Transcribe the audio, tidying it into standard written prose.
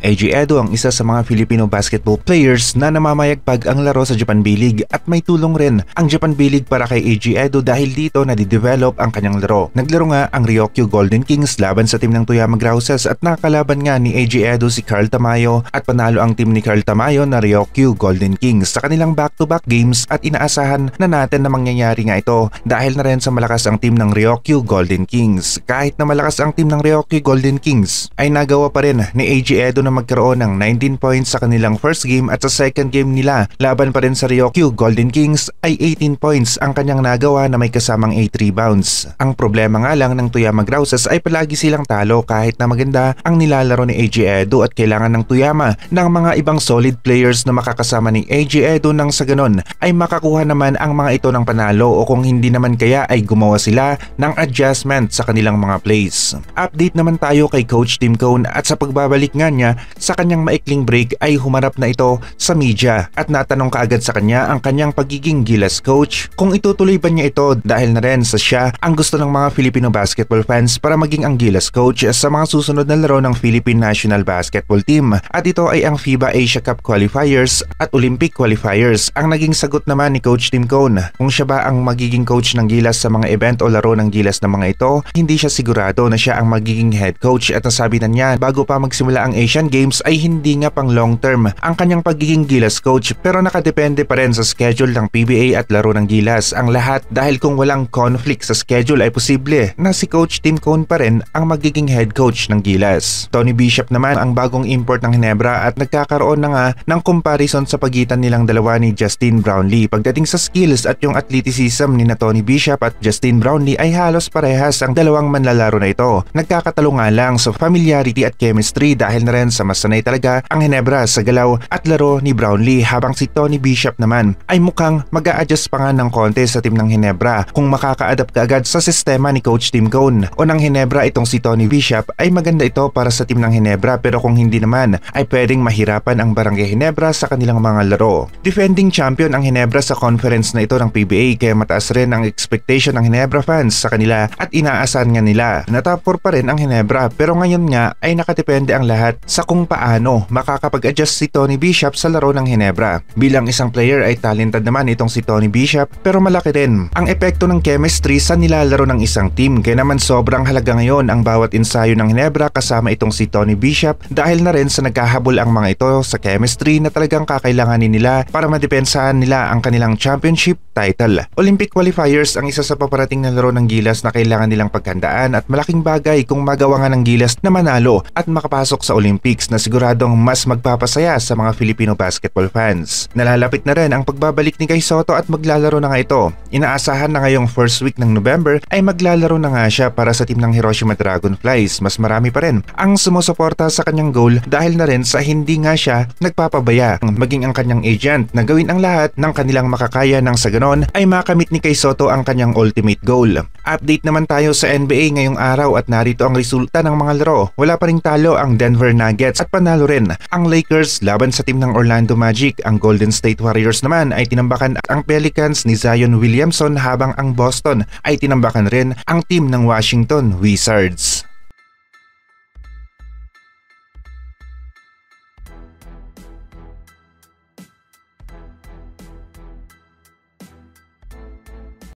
AJ Edo ang isa sa mga Filipino basketball players na namamayagpag ang laro sa Japan B-League at may tulong rin ang Japan B-League para kay AJ Edo dahil dito nadidevelop ang kanyang laro. Naglaro nga ang Ryokyu Golden Kings laban sa team ng Toyama Grouses at nakalaban nga ni AJ Edo si Carl Tamayo at panalo ang team ni Carl Tamayo na Ryokyu Golden Kings sa kanilang back-to-back games at inaasahan na natin na mangyayari nga ito dahil na rin sa malakas ang team ng Ryokyu Golden Kings. Kahit na malakas ang team ng Ryokyu Golden Kings ay nagawa pa rin ni AJ Edo na magkaroon ng 19 points sa kanilang first game at sa second game nila laban pa rin sa Ryokyu Golden Kings ay 18 points ang kanyang nagawa na may kasamang 8 rebounds. Ang problema nga lang ng Toyama Grouses ay palagi silang talo kahit na maganda ang nilalaro ni AJ Edo at kailangan ng Toyama ng mga ibang solid players na makakasama ni AJ Edo nang sa ganon ay makakuha naman ang mga ito ng panalo o kung hindi naman kaya ay gumawa sila ng adjustment sa kanilang mga plays. Update naman tayo kay Coach Tim Cone at sa pagbabalik nga niya sa kanyang maikling break ay humarap na ito sa media at natanong kaagad sa kanya ang kanyang pagiging Gilas coach kung itutuloy ba niya ito dahil na rin sa siya ang gusto ng mga Filipino basketball fans para maging ang Gilas coach sa mga susunod na laro ng Philippine National Basketball Team at ito ay ang FIBA Asia Cup Qualifiers at Olympic Qualifiers. Ang naging sagot naman ni Coach Tim Cone kung siya ba ang magiging coach ng Gilas sa mga event o laro ng Gilas na mga ito, hindi siya sigurado na siya ang magiging head coach at nasabi na niya bago pa magsimula ang Asian Games ay hindi nga pang long term ang kanyang pagiging Gilas coach pero nakadepende pa rin sa schedule ng PBA at laro ng Gilas ang lahat dahil kung walang conflict sa schedule ay posible na si Coach Tim Cone pa rin ang magiging head coach ng Gilas. Tony Bishop naman ang bagong import ng Ginebra at nagkakaroon na nga ng comparison sa pagitan nilang dalawa ni Justin Brownlee. Pagdating sa skills at yung athleticism ni na Tony Bishop at Justin Brownlee ay halos parehas ang dalawang manlalaro na ito. Nagkakatalo nga lang sa familiarity at chemistry dahil na rin sa mas sanay talaga ang Ginebra sa galaw at laro ni Brownlee habang si Tony Bishop naman ay mukhang mag-a-adjust pa nga ng konti sa team ng Ginebra kung makaka-adapt kaagad sa sistema ni Coach Tim Cone o ng Ginebra itong si Tony Bishop ay maganda ito para sa team ng Ginebra pero kung hindi naman ay pwedeng mahirapan ang Barangay Ginebra sa kanilang mga laro. Defending champion ang Ginebra sa conference na ito ng PBA kaya mataas rin ang expectation ng Ginebra fans sa kanila at inaasahan nga nila na top 4 pa rin ang Ginebra pero ngayon nga ay nakadepende ang lahat sa kung paano makakapag-adjust si Tony Bishop sa laro ng Ginebra. Bilang isang player ay talented naman itong si Tony Bishop pero malaki rin ang epekto ng chemistry sa nilalaro ng isang team kaya naman sobrang halaga ngayon ang bawat ensayo ng Ginebra kasama itong si Tony Bishop dahil na rin sa naghahabol ang mga ito sa chemistry na talagang kakailanganin nila para madepensahan nila ang kanilang championship title. Olympic Qualifiers ang isa sa paparating na laro ng Gilas na kailangan nilang paghandaan at malaking bagay kung magawa nga ng Gilas na manalo at makapasok sa Olympics na siguradong mas magpapasaya sa mga Filipino basketball fans. Nalalapit na rin ang pagbabalik ni Kai Sotto at maglalaro na nga ito. Inaasahan na ngayong first week ng November ay maglalaro na nga siya para sa team ng Hiroshima Dragonflies. Mas marami pa rin ang sumusuporta sa kanyang goal dahil na rin sa hindi nga siya nagpapabaya maging ang kanyang agent na gawin ang lahat ng kanilang makakaya nang sa ganon ay makamit ni Kai Sotto ang kanyang ultimate goal. Update naman tayo sa NBA ngayong araw at narito ang resulta ng mga laro. Wala pa ring talo ang Denver Nuggets at panalo rin ang Lakers laban sa team ng Orlando Magic. Ang Golden State Warriors naman ay tinambakan ang Pelicans ni Zion Williamson habang ang Boston ay tinambakan rin ang team ng Washington Wizards.